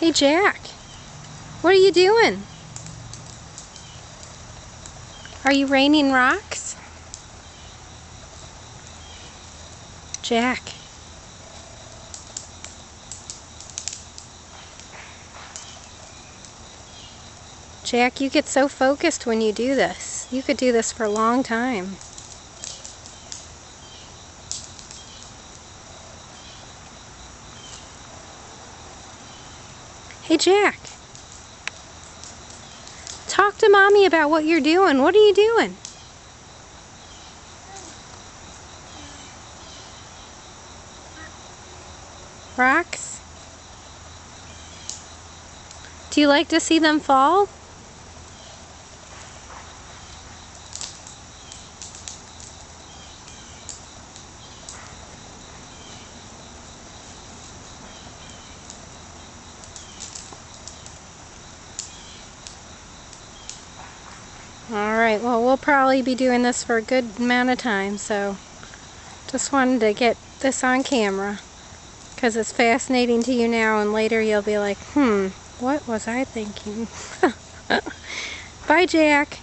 Hey Jack, what are you doing? Are you raining rocks? Jack. Jack, you get so focused when you do this. You could do this for a long time. Hey Jack. Talk to Mommy about what you're doing. What are you doing? Rocks? Do you like to see them fall? Alright, well we'll probably be doing this for a good amount of time, so just wanted to get this on camera because it's fascinating to you now, and later you'll be like, what was I thinking? Bye Jack.